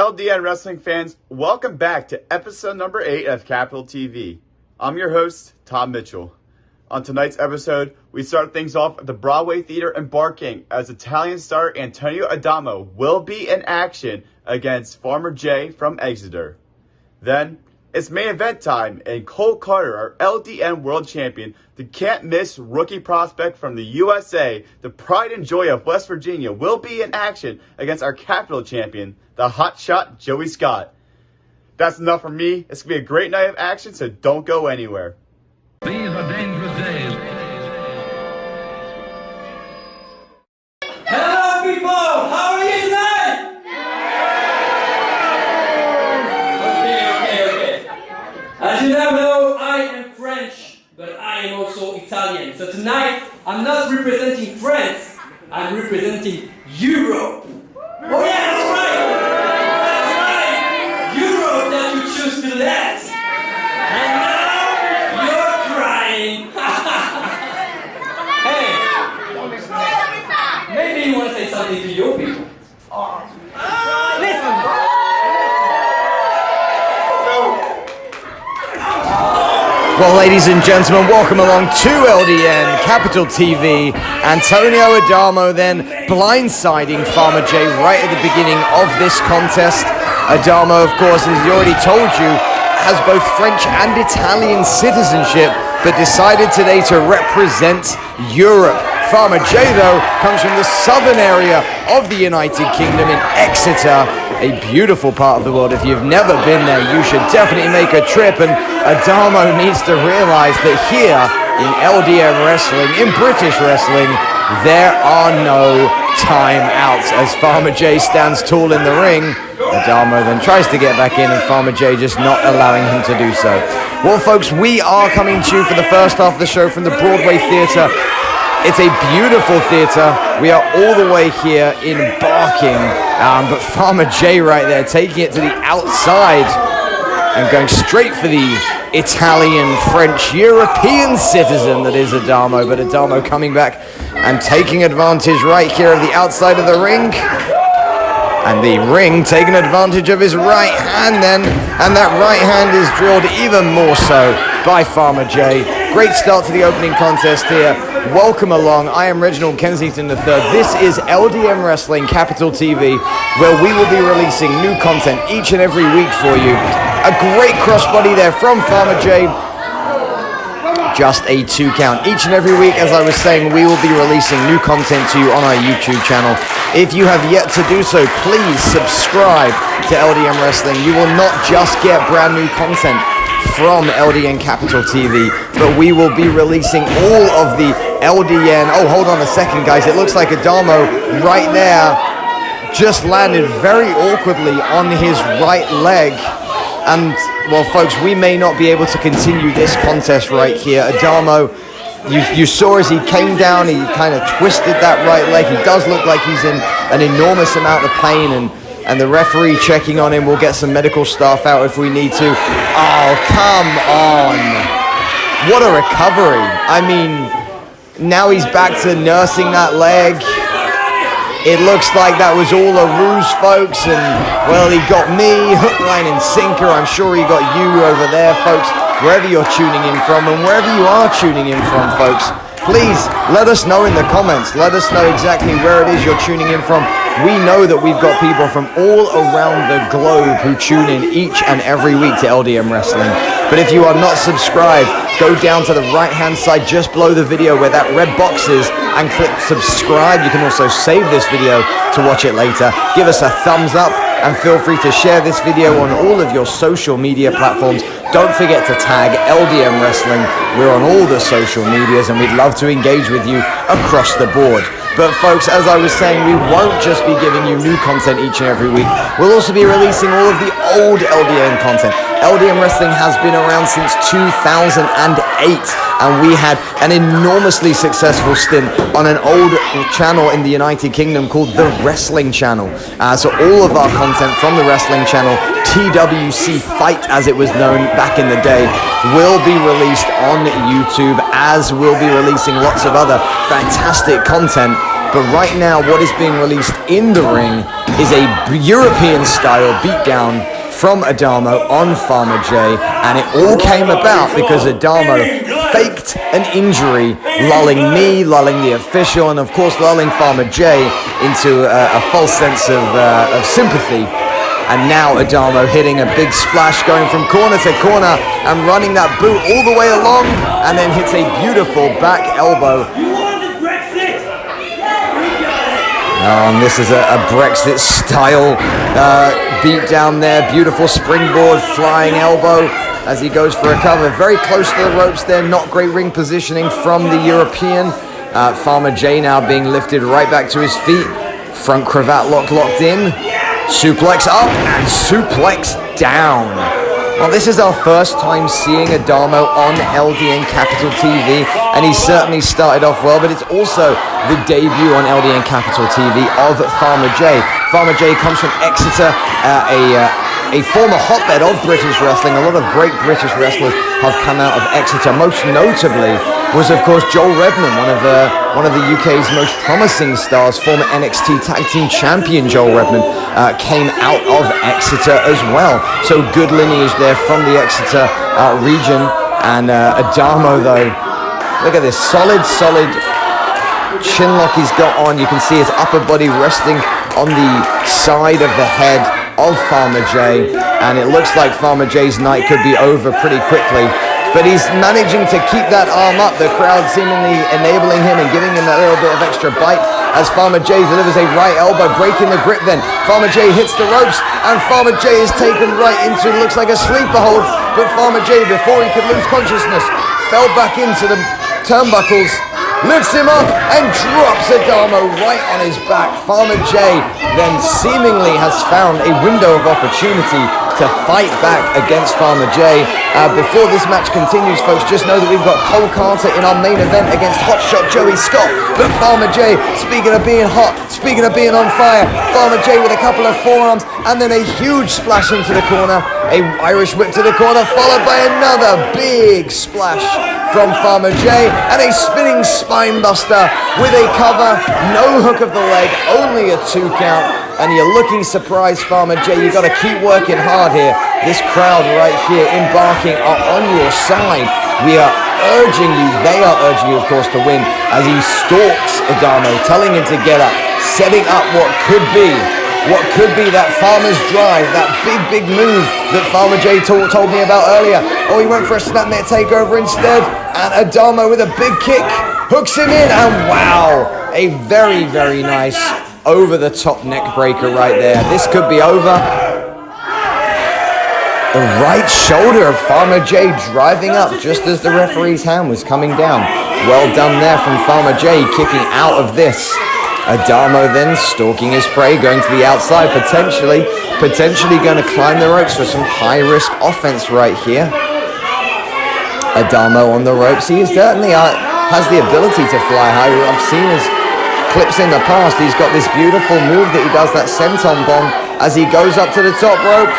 LDN Wrestling fans, welcome back to episode number 8 of Capital TV. I'm your host, Tom Mitchell. On tonight's episode, we start things off at the Broadway Theater embarking as Italian star Antonio Adamo will be in action against Farmer Jay from Exeter. Then, it's main event time, and Cole Karter, our LDN World Champion, the can't-miss rookie prospect from the USA, the pride and joy of West Virginia, will be in action against our Capital Champion, the hotshot Joey Scott. That's enough for me. It's going to be a great night of action, so don't go anywhere. These are dangerous days. Hello, people! How are you tonight? Okay. As you now know, I am French, but I am also Italian. So tonight, I'm not representing France, I'm representing Europe. Oh yeah, that's right! That's right! Europe that you choose to let. And now, you're crying. Hey, maybe you want to say something to your people. Listen! Well, ladies and gentlemen, welcome along to LDN Capital TV. Antonio Adamo then blindsiding Farmer Jay right at the beginning of this contest. Adamo, of course, as he already told you, has both French and Italian citizenship, but decided today to represent Europe. Farmer Jay, though, comes from the southern area of the United Kingdom in Exeter, a beautiful part of the world. If you've never been there, you should definitely make a trip. And Adamo needs to realize that here in LDN Wrestling, in British Wrestling, there are no timeouts. As Farmer Jay stands tall in the ring, Adamo then tries to get back in, and Farmer Jay just not allowing him to do so. Well, folks, we are coming to you for the first half of the show from the Broadway Theater. It's a beautiful theater. We are all the way here in Barking, but Farmer Jay right there taking it to the outside and going straight for the Italian, French, European citizen that is Adamo. But Adamo coming back and taking advantage right here of the outside of the ring. And the ring taking advantage of his right hand then, and that right hand is drilled even more so by Farmer Jay. Great start to the opening contest here. Welcome along. I am Reginald Kensington III. This is LDN Wrestling Capital TV, where we will be releasing new content each and every week for you. A great crossbody there from Farmer Jay. Just a 2 count. Each and every week, as I was saying, we will be releasing new content to you on our YouTube channel. If you have yet to do so, please subscribe to LDN Wrestling. You will not just get brand new content from LDN Capital TV, but we will be releasing all of the LDN... Oh, hold on a second, guys. It looks like Adamo right there just landed very awkwardly on his right leg. And, well, folks, we may not be able to continue this contest right here. Adamo, you saw as he came down, he kind of twisted that right leg. He does look like he's in an enormous amount of pain, and the referee checking on him. We'll get some medical staff out if we need to. Oh, come on. What a recovery. I mean, now he's back to nursing that leg. It looks like that was all a ruse, folks, and, well, he got me, hook, line, and sinker. I'm sure he got you over there, folks, wherever you're tuning in from, and wherever you are tuning in from, folks. Please let us know in the comments. Let us know exactly where it is you're tuning in from. We know that we've got people from all around the globe who tune in each and every week to LDN Wrestling. But if you are not subscribed, go down to the right-hand side just below the video where that red box is and click subscribe. You can also save this video to watch it later. Give us a thumbs up and feel free to share this video on all of your social media platforms. Don't forget to tag LDN Wrestling. We're on all the social medias and we'd love to engage with you across the board. But folks, as I was saying, we won't just be giving you new content each and every week. We'll also be releasing all of the old LDN content. LDN Wrestling has been around since 2008, and we had an enormously successful stint on an old channel in the United Kingdom called The Wrestling Channel. So all of our content from The Wrestling Channel, TWC Fight as it was known back in the day, will be released on YouTube, as we'll be releasing lots of other fantastic content. But right now, what is being released in the ring is a European-style beatdown from Adamo on Farmer J, and it all came about because Adamo faked an injury, lulling me, lulling the official, and of course lulling Farmer J into a false sense of sympathy. And now Adamo hitting a big splash, going from corner to corner and running that boot all the way along, and then hits a beautiful back elbow. And this is a Brexit style beat down there. Beautiful springboard, flying elbow as he goes for a cover. Very close to the ropes there. Not great ring positioning from the European. Farmer J now being lifted right back to his feet. Front cravat lock locked in. Suplex up and suplex down. Well, this is our first time seeing Adamo on LDN Capital TV, and he certainly started off well, but it's also the debut on LDN Capital TV of Farmer J. Farmer J comes from Exeter, a former hotbed of British wrestling. A lot of great British wrestlers have come out of Exeter. Most notably was, of course, Joel Redman, one of the UK's most promising stars. Former NXT Tag Team Champion Joel Redman came out of Exeter as well. So good lineage there from the Exeter region. And Adamo, though, look at this solid chin lock he's got on. You can see his upper body resting on the side of the head of Farmer J, and it looks like Farmer J's night could be over pretty quickly, but he's managing to keep that arm up, the crowd seemingly enabling him and giving him that little bit of extra bite as Farmer J delivers a right elbow, breaking the grip. Then Farmer J hits the ropes, and Farmer J is taken right into, looks like a sleeper hold, but Farmer J, before he could lose consciousness, fell back into the turnbuckles, lifts him up and drops Adamo right on his back. Farmer J then seemingly has found a window of opportunity to fight back against Farmer J. Before this match continues, folks, just know that we've got Cole Karter in our main event against Hotshot Joey Scott. But Farmer J, speaking of being hot, speaking of being on fire, Farmer J with a couple of forearms and then a huge splash into the corner. A Irish whip to the corner, followed by another big splash from Farmer J, and a spinning spine buster with a cover, no hook of the leg, only a 2 count, and you're looking surprised, Farmer J. You got to keep working hard here. This crowd right here embarking are on your side. We are urging you, they are urging you, of course, to win as he stalks Adamo, telling him to get up, setting up what could be that Farmer's drive, that big move that Farmer J told me about earlier. Oh, he went for a snapmare takeover instead, and Adamo with a big kick hooks him in, and wow, a very nice over-the-top neck breaker right there. This could be over. The right shoulder of Farmer J driving up just as the referee's hand was coming down. Well done there from Farmer J, kicking out of this. Adamo then stalking his prey, going to the outside, potentially going to climb the ropes for some high-risk offense right here. Adamo on the ropes. He certainly has the ability to fly high. I've seen his clips in the past. He's got this beautiful move that he does, that senton bomb, as he goes up to the top rope.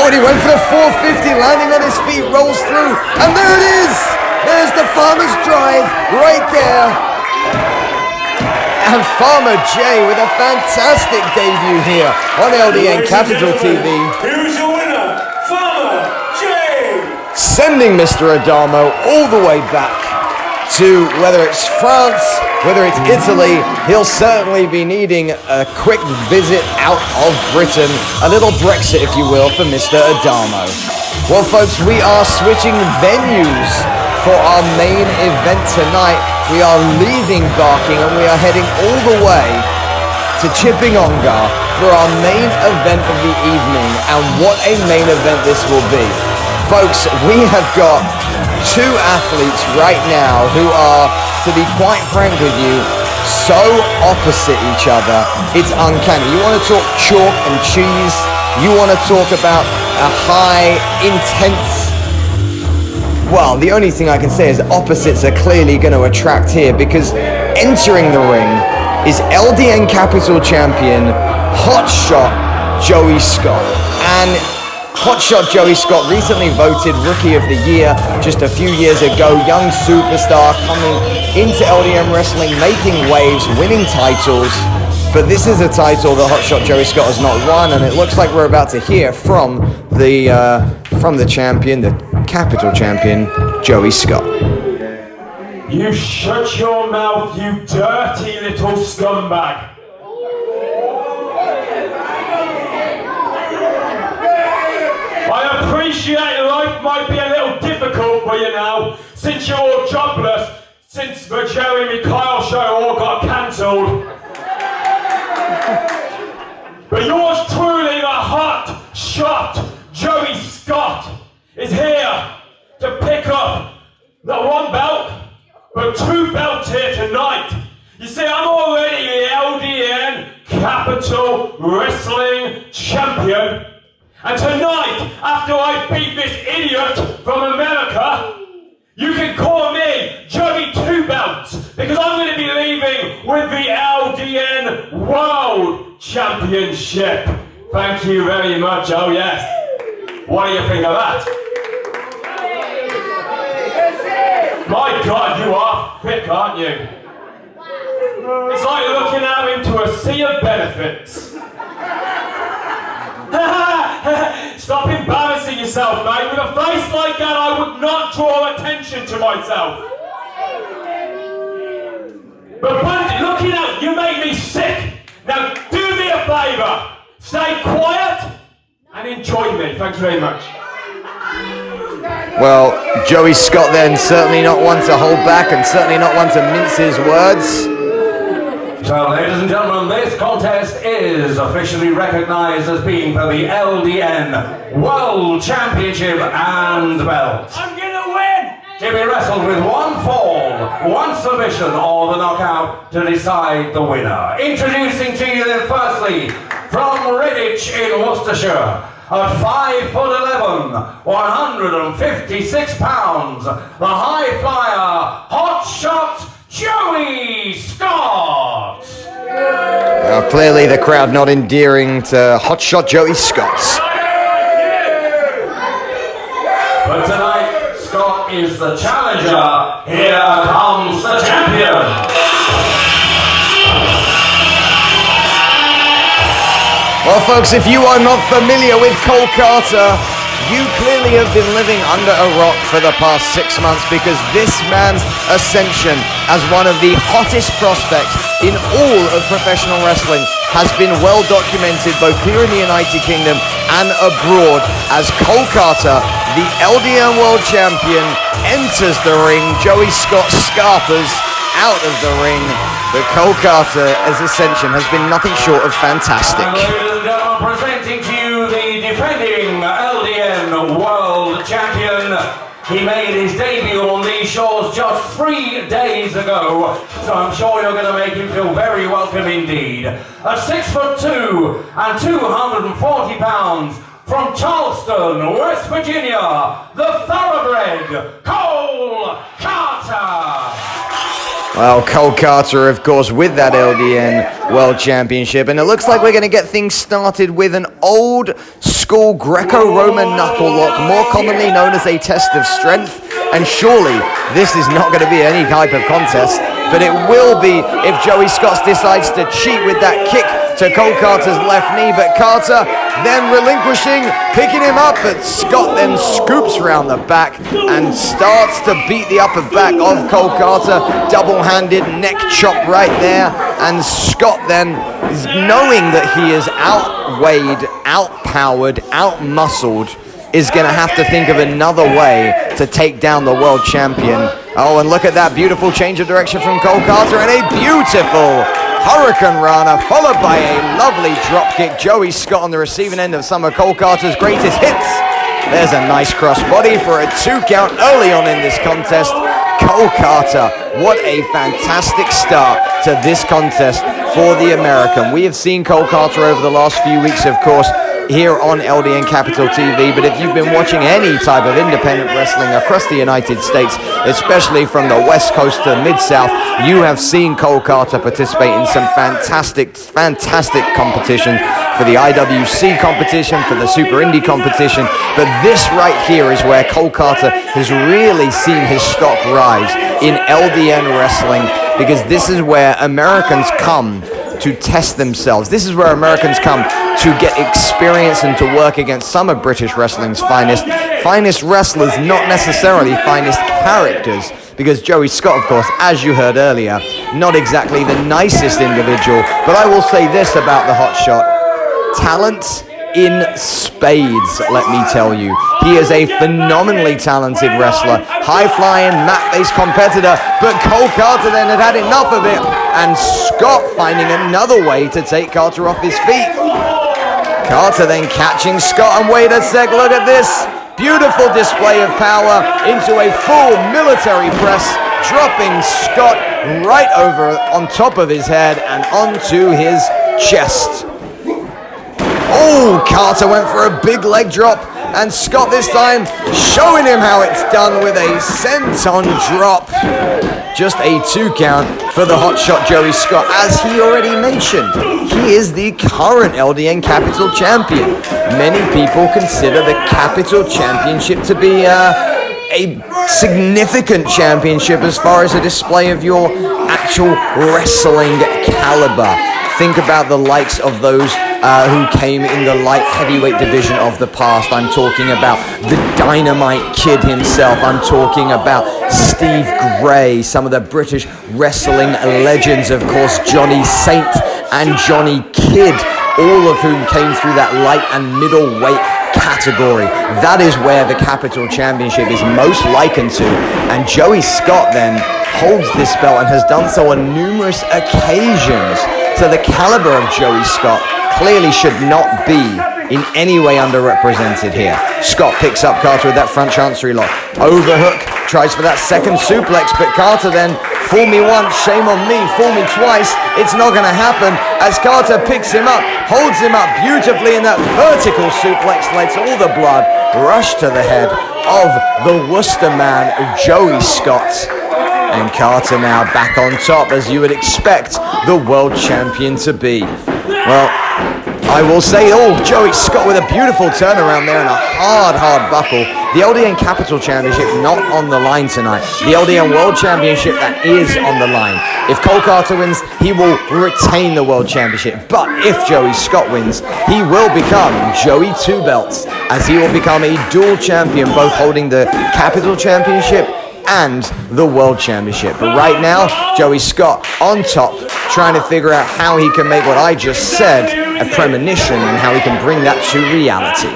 Oh, and he went for the 450, landing on his feet, rolls through, and there it is! There's the Farmer's drive right there. And Farmer J with a fantastic debut here on LDN Capital TV. Here's your winner, Farmer J. Sending Mr. Adamo all the way back to whether it's France, whether it's Italy, he'll certainly be needing a quick visit out of Britain. A little Brexit, if you will, for Mr. Adamo. Well, folks, we are switching venues for our main event tonight. We are leaving Barking and we are heading all the way to Chipping-Ongar for our main event of the evening. And what a main event this will be. Folks, we have got 2 athletes right now who are, to be quite frank with you, so opposite each other. It's uncanny. You want to talk chalk and cheese? You want to talk about a high, intense... Well, the only thing I can say is opposites are clearly going to attract here, because entering the ring is LDN Capital Champion Hotshot Joey Scott. And Hotshot Joey Scott, recently voted Rookie of the Year just a few years ago. Young superstar coming into LDN Wrestling, making waves, winning titles. But this is a title that Hotshot Joey Scott has not won, and it looks like we're about to hear from the champion, the Capital Champion, Joey Scott. You shut your mouth, you dirty little scumbag. I appreciate life might be a little difficult for you now, since you're all jobless, since the Jeremy Kyle show all got cancelled. But yours truly, the hot shot Joey Scott, is here to pick up not one belt, but 2 belts here tonight. You see, I'm already the LDN Capital Wrestling Champion. And tonight, after I beat this idiot from America, you can call me Joey 2 Belts, because I'm going to be leaving with the LDN World Championship. Thank you very much. Oh yes. What do you think of that? My God, you are thick, aren't you? It's like looking out into a sea of benefits. Stop embarrassing yourself, mate. With a face like that, I would not draw attention to myself. But Bundy, looking out, you make me sick. Now, do me a favour. Stay quiet and enjoy me. Thanks very much. Well, Joey Scott then, certainly not one to hold back and certainly not one to mince his words. So, ladies and gentlemen, this contest is officially recognized as being for the LDN World Championship and belt. I'm gonna win! To be wrestled with 1 fall, 1 submission or the knockout to decide the winner. Introducing to you then firstly, from Redditch in Worcestershire, at 5'11", 156 pounds, the high flyer, Hotshot Joey Scott. Well, clearly the crowd not endearing to Hotshot Joey Scott. But tonight, Scott is the challenger. Here comes the champion. Well, folks, if you are not familiar with Cole Karter, you clearly have been living under a rock for the past 6 months, because this man's ascension as one of the hottest prospects in all of professional wrestling has been well documented both here in the United Kingdom and abroad, as Cole Karter, the LDN World Champion, enters the ring. Joey Scott scarpers out of the ring. But Cole Karter, as ascension, has been nothing short of fantastic. Ladies and gentlemen, presenting to you the defending LDN World Champion. He made his debut on these shores just 3 days ago, so I'm sure you're going to make him feel very welcome indeed. At 6'2" and 240 pounds, from Charleston, West Virginia, the thoroughbred, Cole Karter. Well, Cole Karter, of course, with that LDN World Championship. And it looks like we're going to get things started with an old school Greco-Roman knuckle lock, more commonly known as a test of strength. And surely this is not going to be any type of contest, but it will be if Joey Scott decides to cheat with that kick to Cole Karter's left knee. But Karter then relinquishing, picking him up, but Scott then scoops around the back and starts to beat the upper back of Cole Karter. Double-handed neck chop right there, and Scott then is knowing that he is outweighed, outpowered, outmuscled, is going to have to think of another way to take down the world champion. Oh, and look at that beautiful change of direction from Cole Karter, and a beautiful Hurricane Rana, followed by a lovely drop kick. Joey Scott on the receiving end of some of Cole Karter's greatest hits. There's a nice crossbody for a 2 count early on in this contest. Cole Karter, what a fantastic start to this contest for the American. We have seen Cole Karter over the last few weeks, of course, here on LDN Capital TV. But if you've been watching any type of independent wrestling across the United States, especially from the West Coast to Mid-South, you have seen Cole Karter participate in some fantastic competition, for the IWC competition, for the Super Indie competition. But this right here is where Cole Karter has really seen his stock rise in LDN wrestling, because this is where Americans come to test themselves. This is where Americans come to get experience and to work against some of British wrestling's finest wrestlers, not necessarily finest characters, because Joey Scott, of course, as you heard earlier, not exactly the nicest individual. But I will say this about the Hot Shot: talent in spades, let me tell you. He is a phenomenally talented wrestler, high-flying, mat-based competitor, but Cole Karter then had enough of it, and Scott finding another way to take Karter off his feet. Karter then catching Scott, and wait a sec, look at this. Beautiful display of power into a full military press, dropping Scott right over on top of his head and onto his chest. Oh, Karter went for a big leg drop, and Scott this time showing him how it's done with a senton drop. Just a 2 count for the Hot Shot Joey Scott. As he already mentioned, he is the current LDN Capital Champion. Many people consider the Capital Championship to be a significant championship as far as a display of your actual wrestling caliber. Think about the likes of those who came in the light heavyweight division of the past. I'm talking about the Dynamite Kid himself. I'm talking about Steve Gray, some of the British wrestling legends, of course, Johnny Saint and Johnny Kidd, all of whom came through that light and middleweight category. That is where the Capital Championship is most likened to, and Joey Scott then holds this belt and has done so on numerous occasions. So the caliber of Joey Scott clearly should not be in any way underrepresented here. Scott picks up Karter with that front chancery lock. Overhook, tries for that second suplex, but Karter then, fool me once, shame on me, fool me twice. It's not going to happen as Karter picks him up, holds him up beautifully in that vertical suplex, lets all the blood rush to the head of the Worcester man, Joey Scott. And Karter now back on top, as you would expect the world champion to be. Well, I will say, Joey Scott with a beautiful turnaround there and a hard buckle. The LDN Capital Championship not on the line tonight. The LDN World Championship, that is on the line. If Cole Karter wins, he will retain the World Championship. But if Joey Scott wins, he will become Joey Two Belts, as he will become a dual champion, both holding the Capital Championship and the World Championship. But right now, Joey Scott on top, trying to figure out how he can make what I just said a premonition and how he can bring that to reality.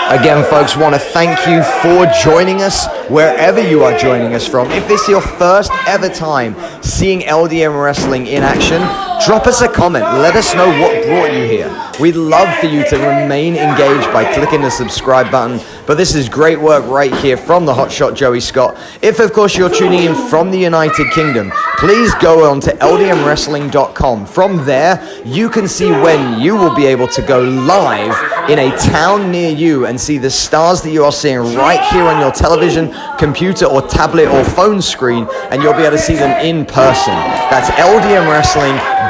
Again, folks, want to thank you for joining us wherever you are joining us from. If this is your first ever time seeing LDN Wrestling in action, drop us a comment. Let us know what brought you here. We'd love for you to remain engaged by clicking the subscribe button. But this is great work right here from the Hot Shot Joey Scott. If, of course, you're tuning in from the United Kingdom, please go on to ldnwrestling.com. From there, you can see when you will be able to go live in a town near you and see the stars that you are seeing right here on your television, computer, or tablet or phone screen, and you'll be able to see them in person. That's ldnwrestling.com.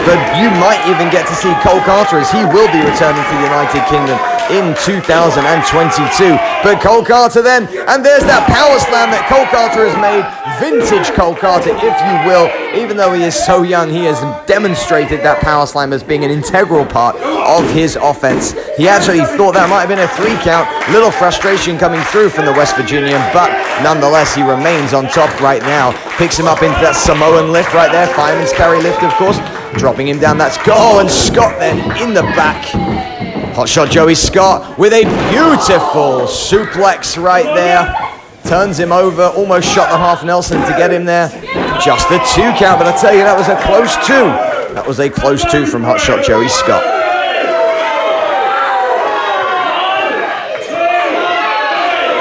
But you might even get to see Cole Karter, as he will be returning to the United Kingdom in 2022. But Cole Karter then, and there's that power slam that Cole Karter has made. Vintage Cole Karter, if you will. Even though he is so young, he has demonstrated that power slam as being an integral part of his offense. He actually thought that might have been a 3 count. Little frustration coming through from the West Virginian, but nonetheless, he remains on top right now. Picks him up into that Samoan lift right there. Fireman's carry lift, of course. Dropping him down. That's goal, and Scott then in the back. Hot Shot Joey Scott with a beautiful suplex right there. Turns him over, almost shot the half Nelson to get him there. Just a 2 count, but I tell you, that was a close 2. That was a close 2 from Hot Shot Joey Scott.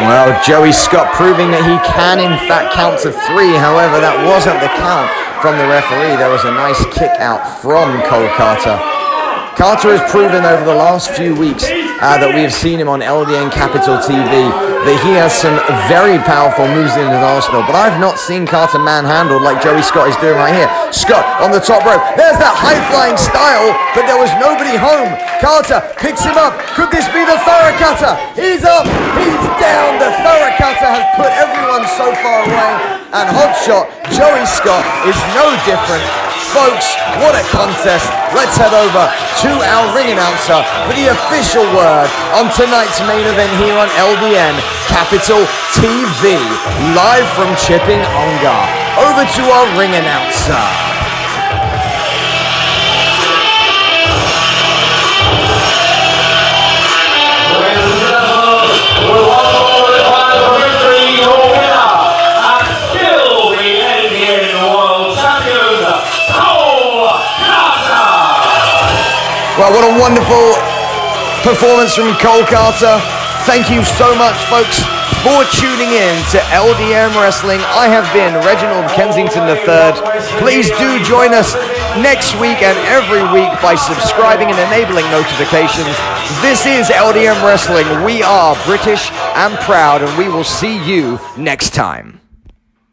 Well, Joey Scott proving that he can in fact count to 3. However, that wasn't the count from the referee. There was a nice kick out from Cole Karter. Karter has proven over the last few weeks that we have seen him on LDN Capital TV that he has some very powerful moves in his arsenal, but I've not seen Karter manhandled like Joey Scott is doing right here. Scott on the top rope. There's that high-flying style, but there was nobody home. Karter picks him up. Could this be the thorough cutter? He's up. He's down. The thorough cutter has put everyone so far away, and hotshot Joey Scott is no different. Folks, what a contest. Let's head over to our ring announcer for the official word on tonight's main event here on LDN Capital TV, live from Chipping Ongar. Over to our ring announcer. Well, what a wonderful performance from Cole Karter. Thank you so much, folks, for tuning in to LDN Wrestling. I have been Reginald Kensington III. Please do join us next week and every week by subscribing and enabling notifications. This is LDN Wrestling. We are British and proud, and we will see you next time.